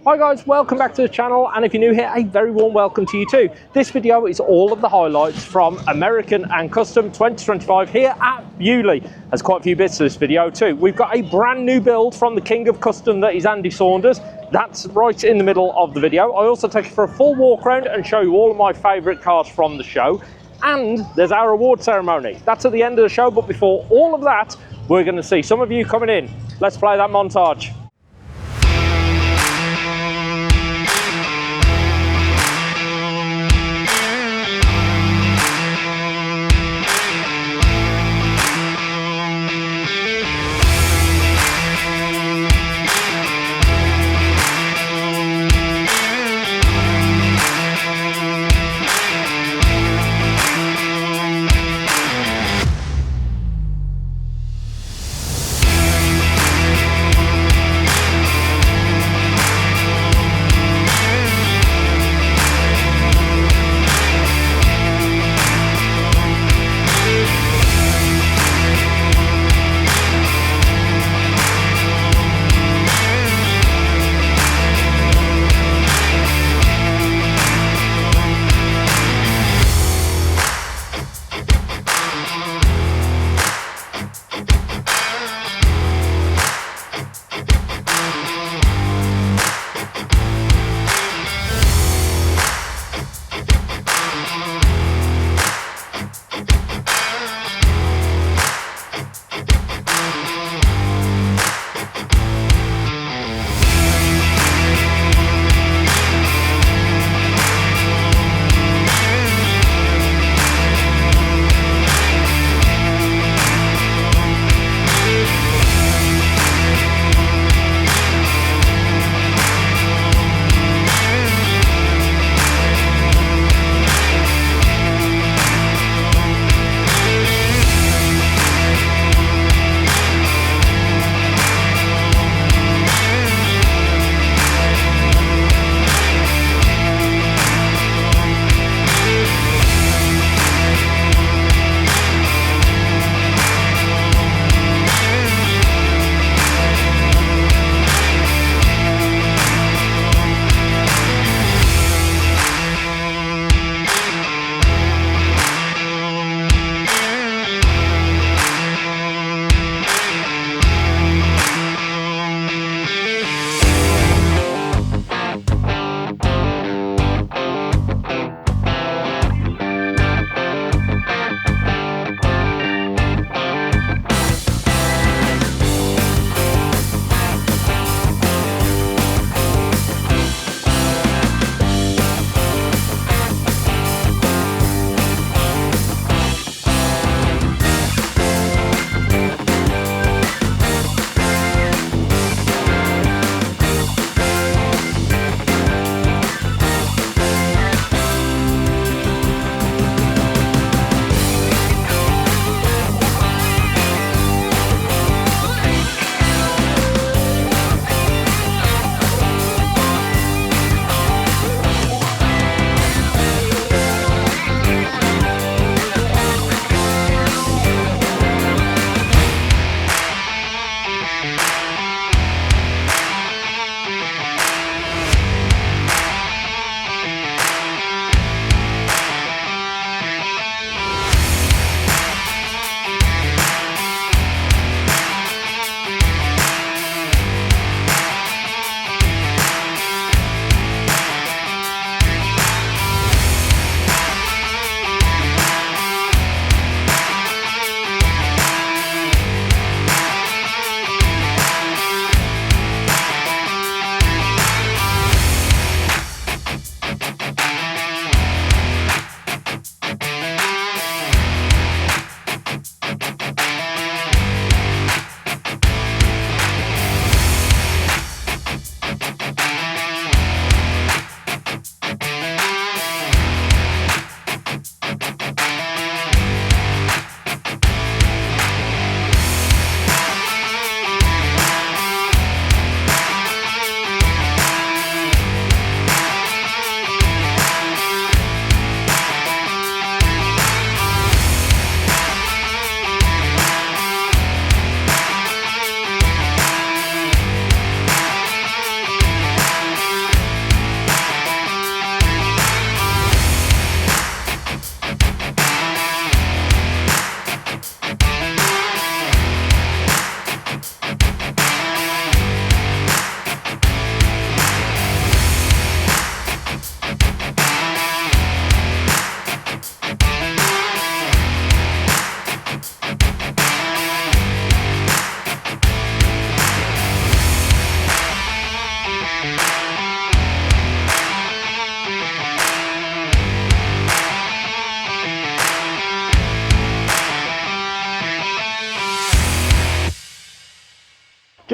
Hi guys, welcome back to the channel, and if you're new here, a very warm welcome to you too. This video is all of the highlights from American and Custom 2025 here at Beaulieu. There's quite a few bits to this video too. We've got a brand new build from the king of custom, that is Andy Saunders. That's right in the middle of the video. I also take you for a full walk around and show you all of my favourite cars from the show. And there's our award ceremony. That's at the end of the show, but before all of that, we're going to see some of you coming in. Let's play that montage.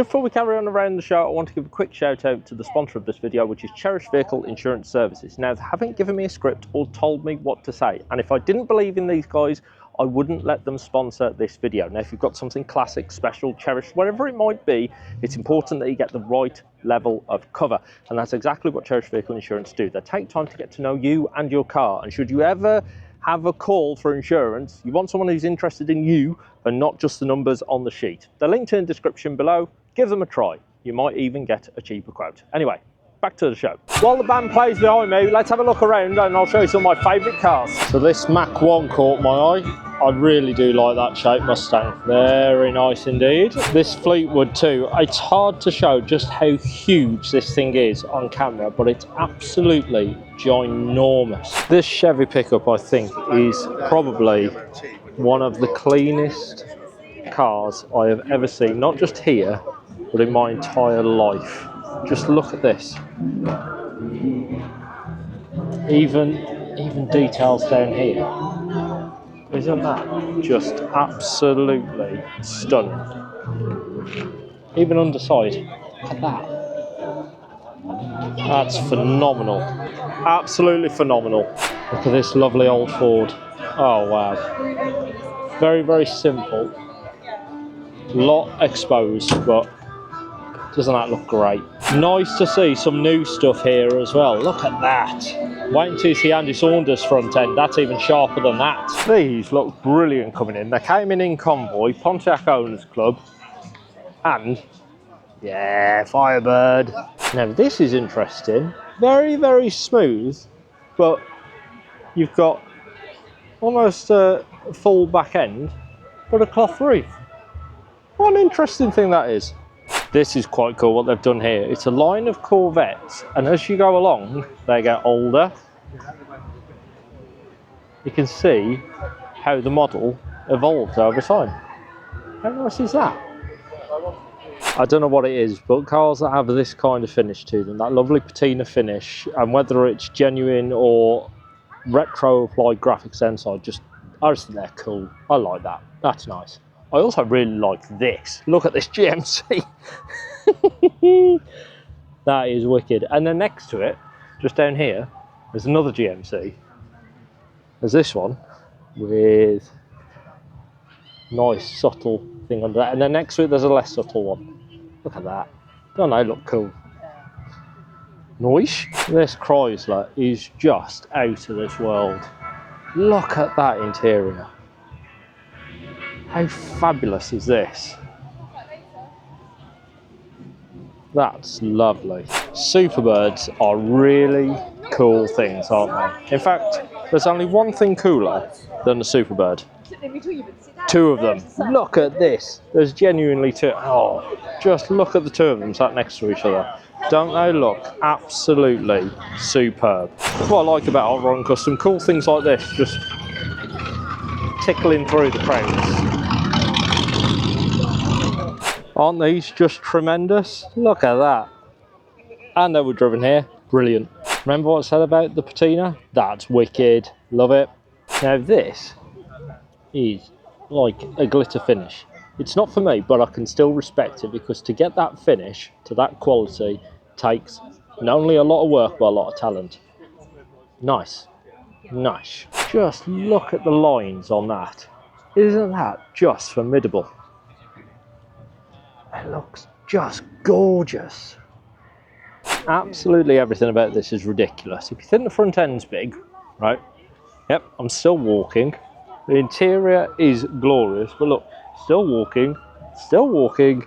Just before we carry on around the show, I want to give a quick shout out to the sponsor of this video, which is Cherished Vehicle Insurance Services. Now, they haven't given me a script or told me what to say, and if I didn't believe in these guys, I wouldn't let them sponsor this video. Now, if you've got something classic, special, cherished, whatever it might be, it's important that you get the right level of cover. And that's exactly what Cherished Vehicle Insurance do. They take time to get to know you and your car. And should you ever have a call for insurance, you want someone who's interested in you and not just the numbers on the sheet. They're linked in the description below. Give them a try. You might even get a cheaper quote. Anyway, back to the show. While the band plays behind me, let's have a look around and I'll show you some of my favourite cars. So this Mach 1 caught my eye. I really do like that shape Mustang. Very nice indeed. This Fleetwood too. It's hard to show just how huge this thing is on camera, but it's absolutely ginormous. This Chevy pickup, I think, is probably one of the cleanest cars I have ever seen, not just here, but in my entire life. Just look at this. Even details down here. Isn't that just absolutely stunning? Even underside. Look at that. That's phenomenal. Absolutely phenomenal. Look at this lovely old Ford. Oh wow. Very, very simple. Lot exposed, but doesn't that look great? Nice to see some new stuff here as well. Look at that. Wait until you see Andy Saunder's front end. That's even sharper than that. These look brilliant coming in. They came in convoy, Pontiac Owners Club, and yeah, Firebird. Now this is interesting. Very, very smooth, but you've got almost a full back end, but a cloth roof. What an interesting thing that is. This is quite cool what they've done here. It's a line of Corvettes, and as you go along, they get older. You can see how the model evolves over time. How nice is that? I don't know what it is, but cars that have this kind of finish to them, that lovely patina finish, and whether it's genuine or retro applied graphics inside, I just think they're cool. I like that. That's nice. I also really like this. Look at this GMC. That is wicked. And then next to it, just down here, there's another GMC. There's this one with nice subtle thing under that. And then next to it, there's a less subtle one. Look at that. Don't they look cool? Nice. This Chrysler is just out of this world. Look at that interior. How fabulous is this? That's lovely. Superbirds are really cool things, aren't they? In fact, there's only one thing cooler than the Superbird. Two of them. Look at this. There's genuinely two. Oh, just look at the two of them sat next to each other. Don't they look absolutely superb? That's what I like about Hot Rod Custom. Cool things like this, just tickling through the crowds. Aren't these just tremendous? Look at that. And they were driven here. Brilliant. Remember what I said about the patina? That's wicked. Love it. Now this is like a glitter finish. It's not for me, but I can still respect it, because to get that finish to that quality takes not only a lot of work, but a lot of talent. Nice. Nice. Just look at the lines on that. Isn't that just formidable? It looks just gorgeous. Absolutely everything about this is ridiculous. If you think the front end's big, right? Yep, I'm still walking. The interior is glorious, but look, still walking, still walking.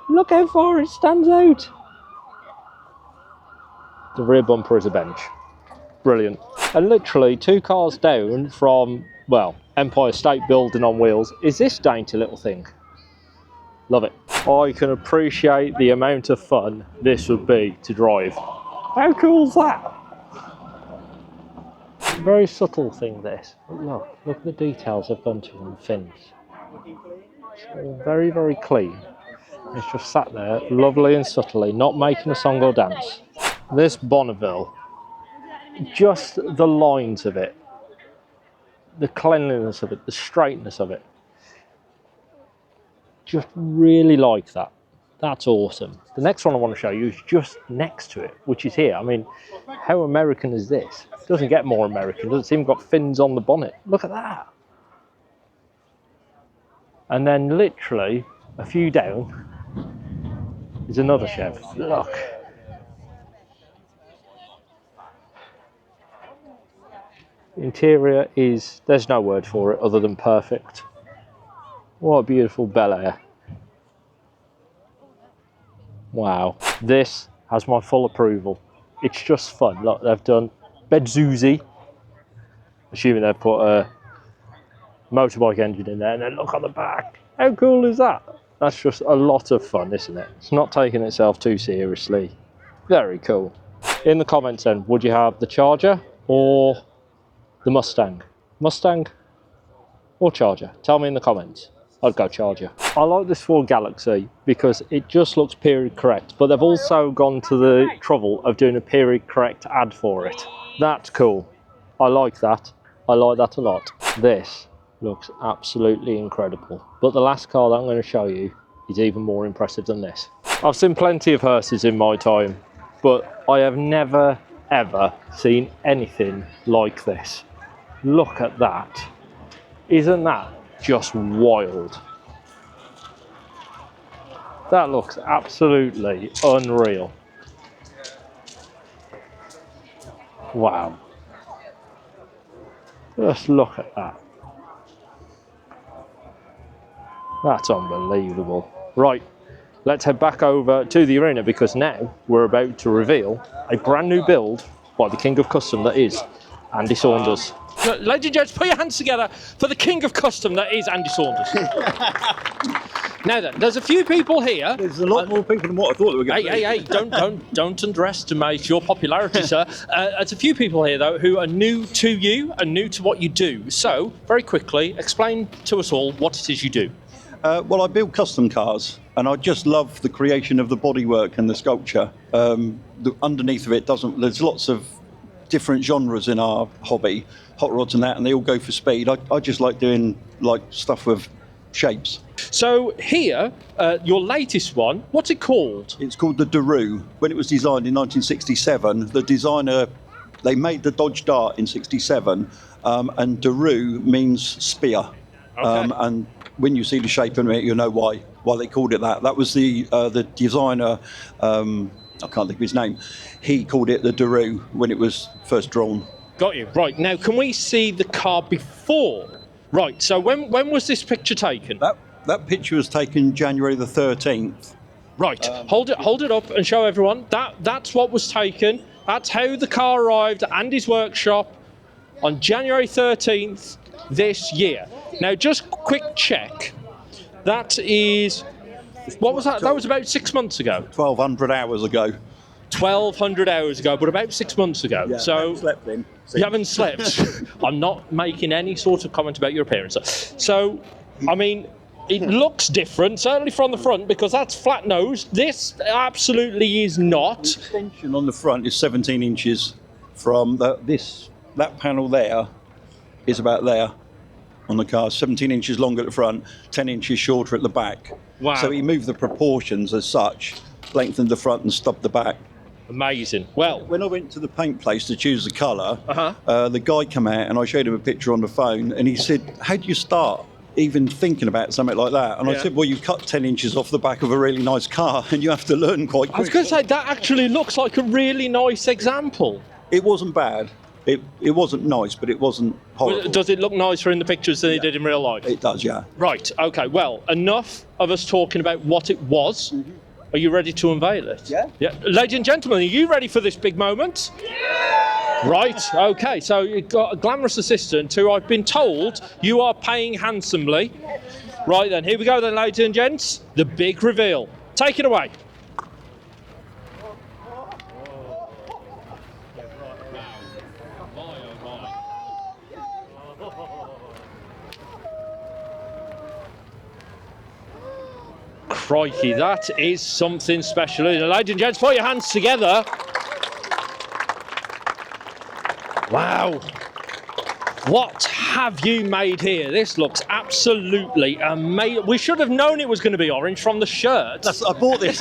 Look how far it stands out. The rear bumper is a bench. Brilliant. And literally 2 cars down from, well, Empire State Building on wheels is this dainty little thing. Love it. I can appreciate the amount of fun this would be to drive. How cool is that? Very subtle thing this. But look at the details they've done to them fins. It's all very, very clean. It's just sat there, lovely and subtly, not making a song or dance. This Bonneville, just the lines of it, the cleanliness of it, the straightness of it. Just really like that. That's awesome. The next one I want to show you is just next to it, which is here. I mean, how American is this? It doesn't get more American. Doesn't even got fins on the bonnet. Look at that. And then literally a few down is another Chev. Look. The interior is, there's no word for it other than perfect. What a beautiful Bel Air. Wow, this has my full approval. It's just fun. Look, they've done Bedzuzi, assuming they've put a motorbike engine in there, and then look on the back. How cool is that? That's just a lot of fun, isn't it? It's not taking itself too seriously. Very cool. In the comments then, would you have the Charger or the Mustang? Mustang or Charger? Tell me in the comments. I'd go Charger. I like this Ford Galaxy because it just looks period correct, but they've also gone to the trouble of doing a period correct ad for it. That's cool. I like that. I like that a lot. This looks absolutely incredible. But the last car that I'm going to show you is even more impressive than this. I've seen plenty of hearses in my time, but I have never ever seen anything like this. Look at that. Isn't that just wild? That looks absolutely unreal. Wow. Just look at that. That's unbelievable. Right, let's head back over to the arena because now we're about to reveal a brand new build by the King of Custom that is Andy Saunders. Ladies and gents, put your hands together for the King of Custom that is Andy Saunders. Now then, there's a few people here. There's a lot more people than what I thought they were going to be. Hey, don't underestimate your popularity, sir. There's a few people here, though, who are new to you and new to what you do. So, very quickly, explain to us all what it is you do. Well, I build custom cars, and I just love the creation of the bodywork and the sculpture. Underneath of it, there's lots of different genres in our hobby, hot rods and that, and they all go for speed. I just like doing stuff with shapes. So here, your latest one, what's it called? It's called the Daru. When it was designed in 1967, the designer, they made the Dodge Dart in 67, and Daru means spear. Okay. And when you see the shape in it, you'll know why they called it that. That was the designer, I can't think of his name. He called it the Daru when it was first drawn. Got you. Right, now can we see the car before? Right, so when was this picture taken? That picture was taken January the 13th. Right, hold it up and show everyone. That's what was taken. That's how the car arrived at Andy's workshop on January 13th this year. Now, just quick check. That is, what was that? That was about 6 months ago. 1,200 hours ago. 1,200 hours ago, but about 6 months ago. Yeah, so I haven't slept then. You haven't slept. I'm not making any sort of comment about your appearance. So, I mean, it looks different, certainly from the front, because that's flat nose. This absolutely is not. The extension on the front is 17 inches from that panel there is about there on the car, 17 inches longer at the front, 10 inches shorter at the back. Wow. So he moved the proportions as such, lengthened the front and stubbed the back. Amazing. Well, when I went to the paint place to choose the colour, the guy came out and I showed him a picture on the phone and he said, how do you start even thinking about something like that? And I said, well, you cut 10 inches off the back of a really nice car and you have to learn quite quickly. I was going to say, that actually looks like a really nice example. It wasn't bad. It wasn't nice, but it wasn't horrible. Does it look nicer in the pictures than it did in real life? It does, yeah. Right, okay, well, enough of us talking about what it was. Mm-hmm. Are you ready to unveil it? Yeah. Ladies and gentlemen, are you ready for this big moment? Yeah! Right, okay, so you've got a glamorous assistant who I've been told you are paying handsomely. Right then, here we go then, ladies and gents. The big reveal. Take it away. Crikey, that is something special. Ladies and gents, put your hands together. Wow. What have you made here? This looks absolutely amazing. We should have known it was going to be orange from the shirt. I bought this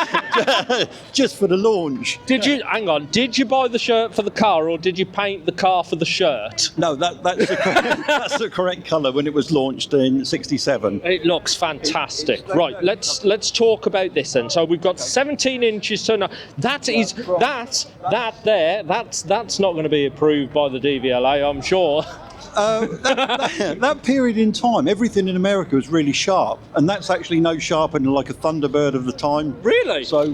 just for the launch. Did you, hang on, did you buy the shirt for the car or did you paint the car for the shirt? No, that's the correct colour when it was launched in '67. It looks fantastic. Right, let's talk about this then. So we've got 17 inches to now. That's not going to be approved by the DVLA, I'm sure. That period in time, everything in America was really sharp, and that's actually no sharper than like a Thunderbird of the time. Really? So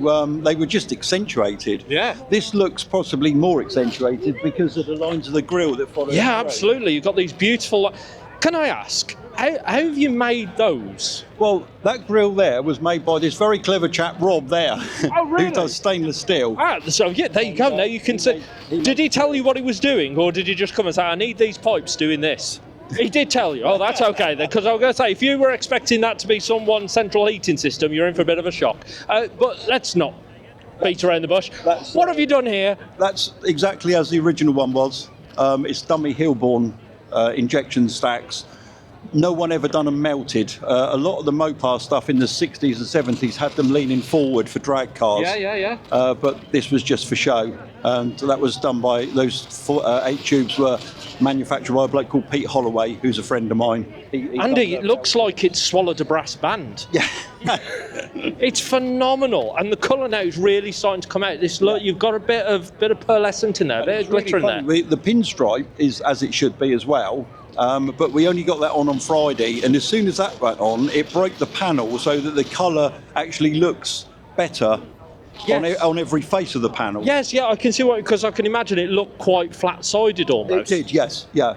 they were just accentuated. Yeah. This looks possibly more accentuated because of the lines of the grille that follow. Yeah, absolutely. You've got these beautiful. Can I ask, how have you made those? Well, that grille there was made by this very clever chap, Rob, there, Oh, really? who does stainless steel. Ah, so yeah, there you go. Now you can see. Did he tell you what he was doing, or did he just come and say, "I need these pipes doing this"? He did tell you. Oh, that's okay then, because I was going to say, if you were expecting that to be someone's central heating system, you're in for a bit of a shock. But let's not beat around the bush. What have you done here? That's exactly as the original one was. It's dummy Hilborn injection stacks. No one ever done them melted. A lot of the Mopar stuff in the 60s and 70s had them leaning forward for drag cars. Yeah. But this was just for show. And that was done by those 8 tubes were manufactured by a bloke called Pete Holloway, who's a friend of mine. Andy, it looks like it's swallowed a brass band. Yeah. It's phenomenal, and the colour now is really starting to come out. This look, you've got a bit of pearlescent in there, a bit of glitter in there. The pinstripe is as it should be as well. But we only got that on Friday, and as soon as that went on, it broke the panel so that the colour actually looks better on every face of the panel. Yes, yeah, I can see why, because I can imagine it looked quite flat-sided almost. It did, yes, yeah.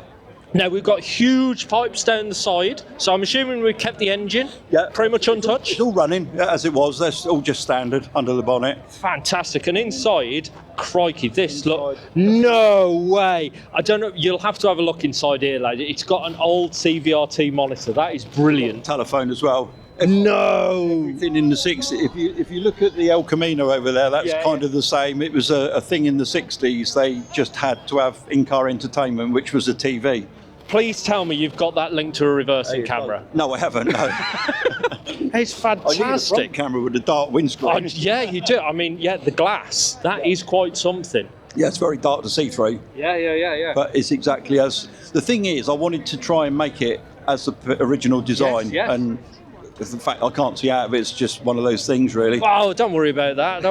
Now we've got huge pipes down the side, so I'm assuming we've kept the engine pretty much untouched. It's all running as it was. That's all just standard under the bonnet. Fantastic. And inside, crikey, no way. I don't know, you'll have to have a look inside here, lady. It's got an old CVRT monitor. That is brilliant. Telephone as well. No. Everything in the 60s. If you look at the El Camino over there, that's kind of the same. It was a thing in the 60s. They just had to have in-car entertainment, which was a TV. Please tell me you've got that linked to a reversing camera. No, I haven't. No. It's fantastic. I need a front camera with a dark windscreen. Yeah, you do. I mean, yeah, the glass, that is quite something. Yeah, it's very dark to see through. Yeah. But it's exactly as... The thing is, I wanted to try and make it as the original design. Yes. And in fact, I can't see out of it. It's just one of those things, really. Oh, don't worry about that.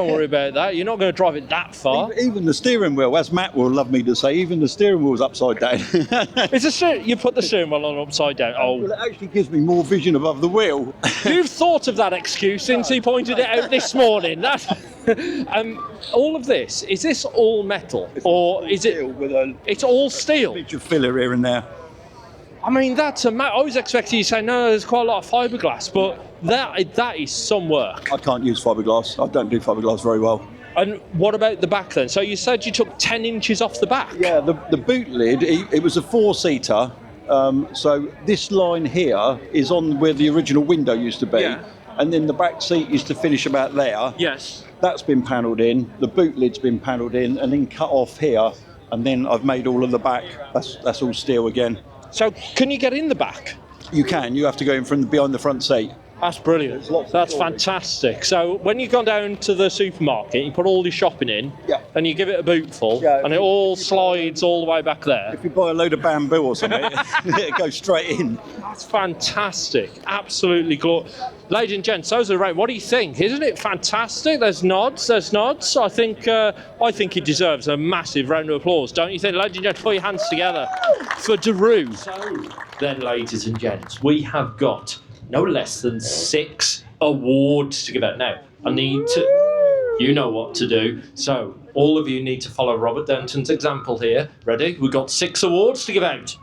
You're not going to drive it that far. Even the steering wheel, as Matt will love me to say, even the steering wheel's upside down. You put the steering wheel on upside down. Oh, well, it actually gives me more vision above the wheel. You've thought of that excuse since he pointed it out this morning. All of this, is this all metal? It's all steel? Bit of filler here and there. I mean, I was expecting you to say, no, there's quite a lot of fiberglass, but that is some work. I can't use fiberglass. I don't do fiberglass very well. And what about the back then? So you said you took 10 inches off the back? Yeah, the boot lid, it was a 4-seater. So this line here is on where the original window used to be. Yeah. And then the back seat used to finish about there. Yes. That's been panelled in. The boot lid's been panelled in and then cut off here. And then I've made all of the back. That's all steel again. So can you get in the back? You can. You have to go in from behind the front seat. That's brilliant. That's fantastic. So when you go down to the supermarket, you put all your shopping in, and you give it a bootful, and it all slides all the way back there. If you buy a load of bamboo or something, it goes straight in. That's fantastic. Absolutely glorious. Ladies and gents, those are right. What do you think? Isn't it fantastic? There's nods. I think he deserves a massive round of applause, don't you think? Ladies and gents, put your hands together for Daru. So then, ladies and gents, we have got no less than 6 awards to give out. Now, you know what to do. So, all of you need to follow Robert Denton's example here. Ready? We've got 6 awards to give out.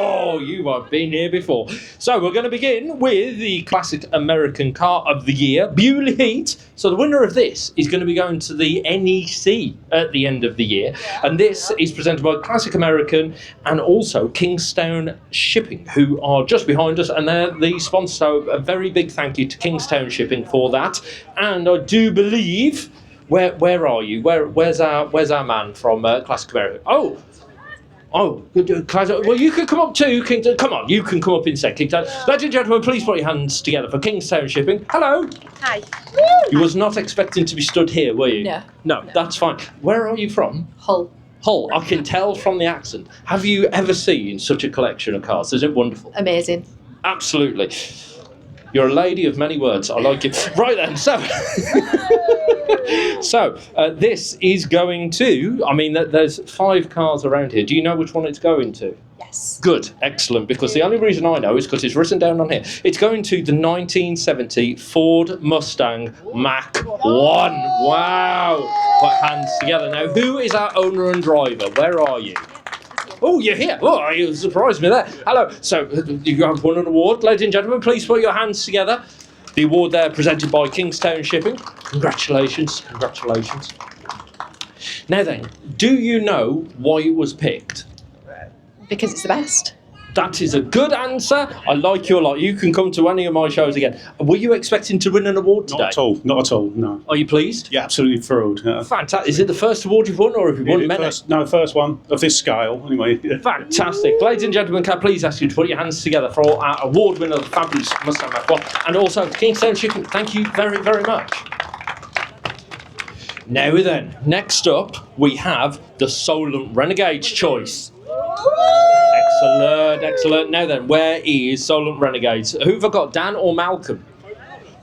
Oh, you have been here before. So we're going to begin with the Classic American Car of the Year, Beaulieu Heat. So the winner of this is going to be going to the NEC at the end of the year. And this is presented by Classic American and also Kingstown Shipping, who are just behind us. And they're the sponsor. So a very big thank you to Kingstown Shipping for that. And I do believe... Where are you? Where's our man from Classic American? Oh! Oh, well, you can come up too. Come on, you can come up in second. Ladies and gentlemen, please put your hands together for Kingstown Shipping. Hello. Hi. You was not expecting to be stood here, were you? No. No, that's fine. Where are you from? Hull. Hull. I can tell from the accent. Have you ever seen such a collection of cars? Is it wonderful? Amazing. Absolutely. You're a lady of many words. I like it. Right then, so this is going to, I mean, there's 5 cars around here. Do you know which one it's going to? Yes. Good, excellent, because the only reason I know is because it's written down on here. It's going to the 1970 Ford Mustang Mach 1. Wow. Put hands together. Now, who is our owner and driver? Where are you? Oh, you're here. Oh, you surprised me there. Hello. So, you have won an award. Ladies and gentlemen, please put your hands together. The award there presented by Kingstown Shipping. Congratulations. Congratulations. Now then, do you know why it was picked? Because it's the best. That is a good answer. I like you a lot. You can come to any of my shows again. Were you expecting to win an award today? Not at all. Not at all. No. Are you pleased? Yeah, absolutely thrilled. Fantastic. Is it the first award you've won, or have you won many? First one of this scale. Anyway. Yeah. Fantastic. Ladies and gentlemen, can I please ask you to put your hands together for our award winner, the fabulous Mustang Mach 1, and also Kingstown Shipping. Thank you very, very much. Now then, next up, we have the Solent Renegade's choice. Excellent, excellent. Now then, where is Solent Renegades? Who have I got, Dan or Malcolm?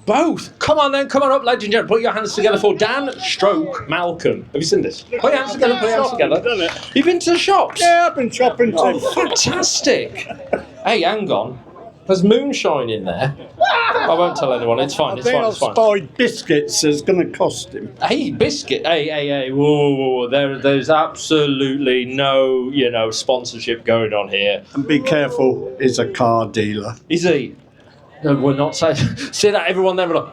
Both. Come on then, come on up, ladies and gentlemen. Put your hands together for Dan stroke Malcolm. Have you seen this? Put your hands together, put your hands together. You've been to the shops? Yeah, I've been shopping too. Oh, fantastic. Hey, hang on. There's moonshine in there. I won't tell anyone. It's fine. It's fine. It's fine. Spied biscuits is going to cost him. Hey, biscuit. Hey. Whoa. There's absolutely no, sponsorship going on here. And be careful, he's a car dealer. Is he? No, we're not saying. See that? Everyone there like,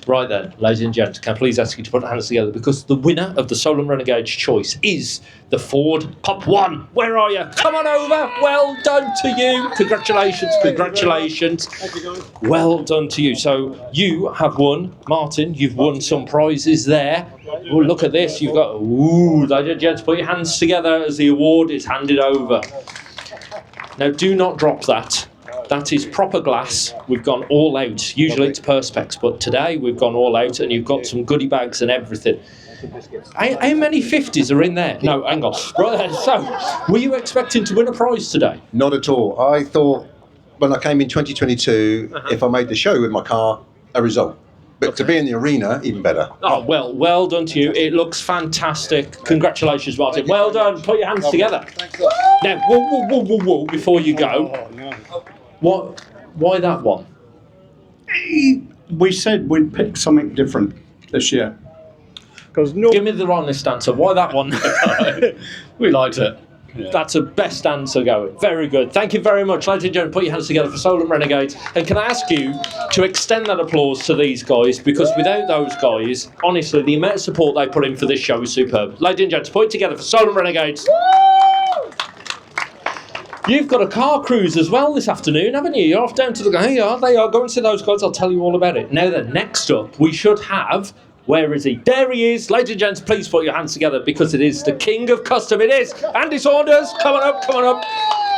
Right then, ladies and gents, can I please ask you to put your hands together, because the winner of the Solent Renegade's choice is the Ford Pop 1. Where are you? Come on over. Well done to you. Congratulations, congratulations. Well done to you. So you have won, Martin, you've won some prizes there. Oh, look at this. You've got, ladies and gents, put your hands together as the award is handed over. Now, do not drop that. That is proper glass. We've gone all out. Usually it's Perspex, but today we've gone all out, and you've got some goodie bags and everything. How many 50s are in there? No, hang on. Right then, so, were you expecting to win a prize today? Not at all. I thought when I came in 2022, if I made the show with my car, a result. But to be in the arena, even better. Oh, well done to you. It looks fantastic. Congratulations, Martin. Well done. Put your hands together. Now, whoa, before you go. Why that one? We said we'd pick something different this year. Give me the honest answer. Why that one? We liked it. Yeah. That's the best answer going. Very good. Thank you very much. Ladies and gentlemen, put your hands together for Solent Renegades. And can I ask you to extend that applause to these guys, because without those guys, honestly, the amount of support they put in for this show is superb. Ladies and gentlemen, put it together for Solent Renegades. You've got a car cruise as well this afternoon, haven't you? You're off down to the... They are. Go and see those guys. I'll tell you all about it. Now then, next up, we should have... Where is he? There he is. Ladies and gents, please put your hands together, because it is the king of custom. It is Andy Saunders. Come on up.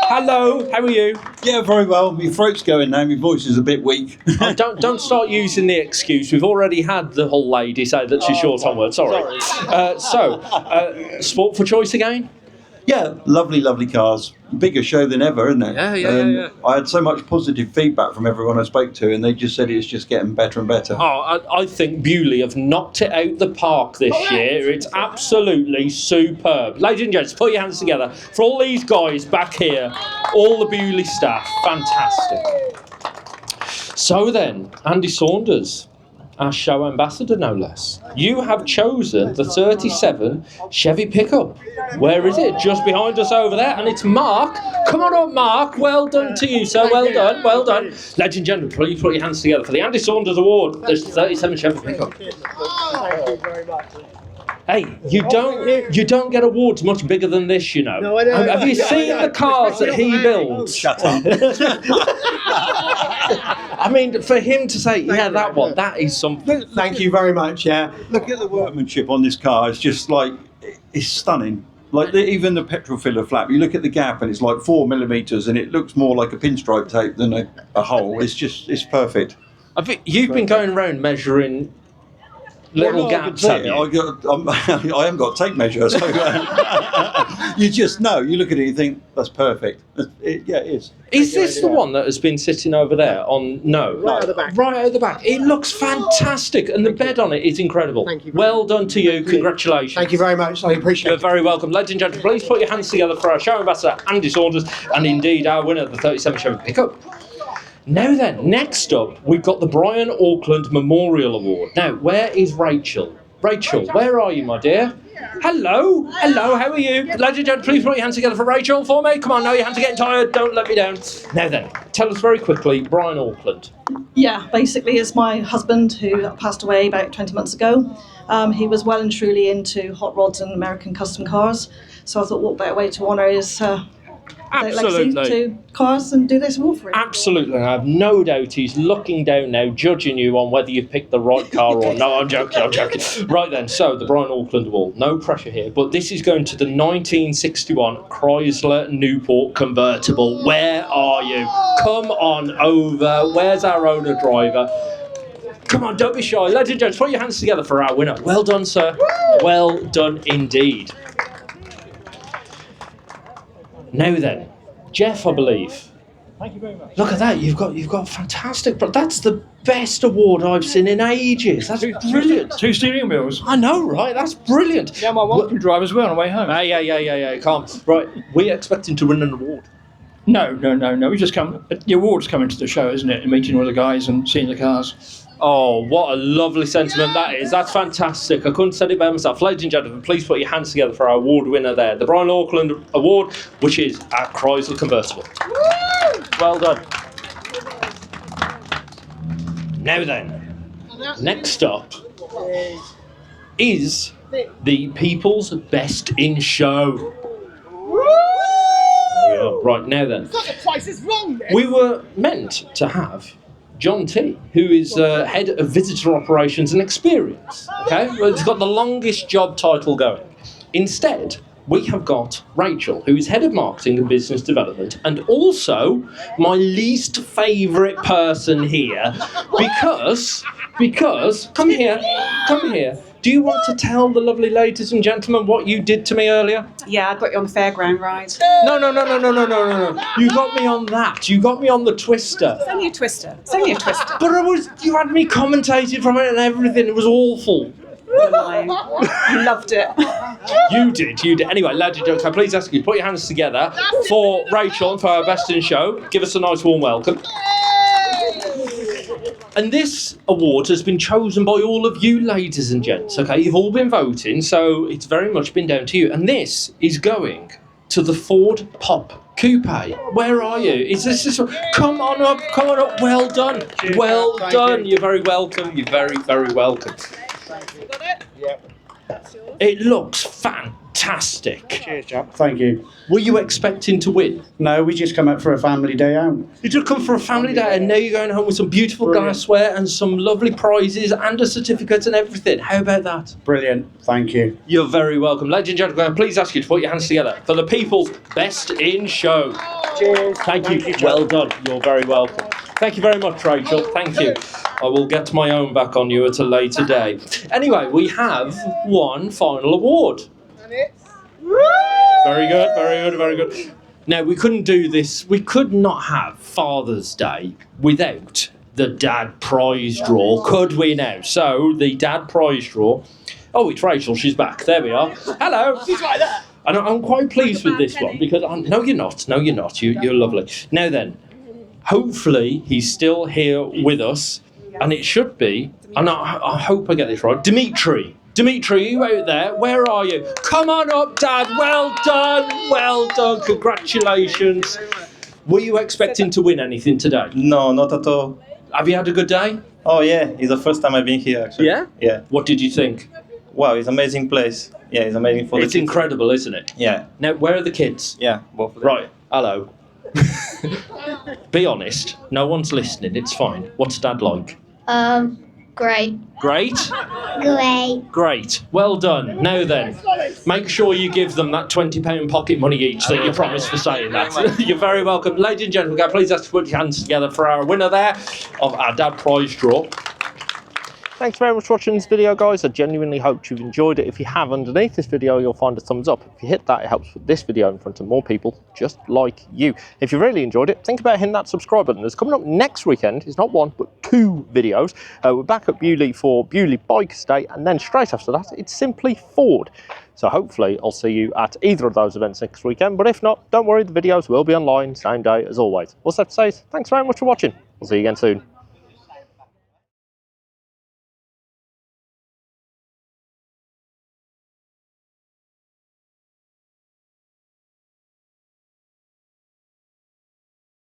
Hello, how are you? Yeah, very well. My throat's going now. My voice is a bit weak. Oh, don't start using the excuse. We've already had the whole lady say that she's short on words. Sorry. Sport for choice again? Yeah, lovely cars. Bigger show than ever, isn't it? Yeah. I had so much positive feedback from everyone I spoke to, and they just said it's just getting better and better. Oh, I think Beaulieu have knocked it out the park this year. It's absolutely superb. Ladies and gents, put your hands together for all these guys back here, all the Beaulieu staff. Fantastic. So then, Andy Saunders, our show ambassador, no less. You have chosen the 37 Chevy pickup. Where is it? Just behind us over there, and it's Mark. Come on up, Mark. Well done to you, sir. Well done. Ladies and gentlemen, please put your hands together for the Andy Saunders Award. There's 37 Chevy pickup. Thank you very much. Hey, you don't get awards much bigger than this, you know. No, I don't. Have you seen the cars that he builds? Shut up. I mean, for him to say, that one, that is something. Thank you very much, yeah. Look at the workmanship on this car. It's just like, it's stunning. Like even the petrol filler flap, you look at the gap and it's like 4 millimeters, and it looks more like a pinstripe tape than a hole. It's perfect. I think you've been going around measuring little gaps, have you? I haven't got a tape measure, so you just know. You look at it, you think that's perfect. It is. Is this the one that has been sitting over there on? No, Right at the back. Right at the back. It looks fantastic, and the bed on it is incredible. Thank you. Well done to you. Congratulations. Thank you very much. I appreciate You're it. very welcome. Ladies and gentlemen, please put your hands together for our show ambassador, Andy Saunders, and indeed our winner of the 37 Chevy pickup. Now then, next up, we've got the Brian Auckland Memorial Award. Now, where is Rachel? Rachel, where are you, my dear? Hello, how are you? Ladies and gentlemen, please put your hands together for Rachel for me. Come on, now your hands are getting tired, don't let me down. Now then, tell us very quickly, Brian Auckland. Yeah, basically it's my husband who passed away about 20 months ago. He was well and truly into hot rods and American custom cars. So I thought what better way to honour his legacy to cars and do this award for him. Absolutely, and I have no doubt he's looking down now, judging you on whether you've picked the right car or no. I'm joking. Right then, so the Brian Auckland Award, no pressure here, but this is going to the 1961 Chrysler Newport convertible. Where are you? Come on over. Where's our owner driver? Come on, don't be shy. Ladies and gentlemen, put your hands together for our winner. Well done, sir. Well done indeed. Now then, Jeff, I believe. Thank you very much. Look at that, you've got fantastic. But that's the best award I've seen in ages. That's brilliant. Two steering wheels. I know, right? That's brilliant. Yeah, my wife can drive as well on the way home. Yeah. Calm. Right, we're expecting to win an award. No. We just come. The award's coming to the show, isn't it? And meeting all the guys and seeing the cars. Oh, what a lovely sentiment that is. That's fantastic. I couldn't say it by myself. Ladies and gentlemen, please put your hands together for our award winner there. The Brian Auckland Award, which is our Chrysler convertible. Well done. Now then, next up is the People's Best in Show. Right, now then. The price is wrong then. We were meant to have John T, who is head of visitor operations and experience. Okay, well, he's got the longest job title going. Instead, we have got Rachel, who is head of marketing and business development, and also my least favourite person here, because come here. Do you want to tell the lovely ladies and gentlemen what you did to me earlier? Yeah, I got you on the fairground ride. No. You got me on that. You got me on the twister. It's only a twister. But you had me commentated from it and everything. It was awful. You're lying. You loved it. You did. Anyway, ladies and gentlemen, can I please ask you to put your hands together for Rachel and for our Best in Show. Give us a nice warm welcome. And this award has been chosen by all of you, ladies and gents, okay? You've all been voting, so it's very much been down to you. And this is going to the Ford Pop Coupe. Where are you? Is this come on up. Well done. Well done. You're very welcome. You're very, very welcome. You got it? Yep. It looks fantastic. Cheers, chap. Thank you. Were you expecting to win? No, we just come out for a family day out. You just come for a family day and now you're going home with some beautiful Brilliant. glassware and some lovely prizes and a certificate and everything. How about that? Brilliant. Thank you. You're very welcome. Ladies and gentlemen, please ask you to put your hands together for the People's Best in Show. Cheers. Thank you. Well done. You're very welcome. Thank you very much, Rachel. Thank you. I will get my own back on you at a later day. Anyway, we have one final award. And it's... Very good. Now, we couldn't do this. We could not have Father's Day without the Dad Prize Draw, could we now? So, the Dad Prize Draw. Oh, it's Rachel. She's back. There we are. Hello. She's right there. And I'm quite pleased with this one because no, you're not. You're lovely. Now then, hopefully he's still here with us, and it should be. And I hope I get this right. Dimitri, you out there? Where are you? Come on up, Dad. Well done. Congratulations. Were you expecting to win anything today? No, not at all. Have you had a good day? Oh yeah, it's the first time I've been here actually. Yeah? Yeah. What did you think? Wow, it's an amazing place. Yeah, it's amazing for the It's kids. incredible, isn't it? Yeah. Now, where are the kids? Yeah, both of them. Right, hello. Be honest, no one's listening, it's fine. What's Dad like? Great. Great? Great. Great. Well done. Now then, make sure you give them that £20 pocket money each that you promised for saying that. You're very welcome. Ladies and gentlemen, please ask to put your hands together for our winner there of our Dad Prize draw. Thanks very much for watching this video, guys. I genuinely hope you've enjoyed it. If you have, underneath this video, you'll find a thumbs up. If you hit that, it helps put this video in front of more people just like you. If you really enjoyed it, think about hitting that subscribe button. There's coming up next weekend, it's not one, but 2 videos. We're back at Beaulieu for Beaulieu Bikes Day, and then straight after that, it's Simply Ford. So hopefully I'll see you at either of those events next weekend. But if not, don't worry, the videos will be online, same day as always. All I have to say is thanks very much for watching. We'll see you again soon.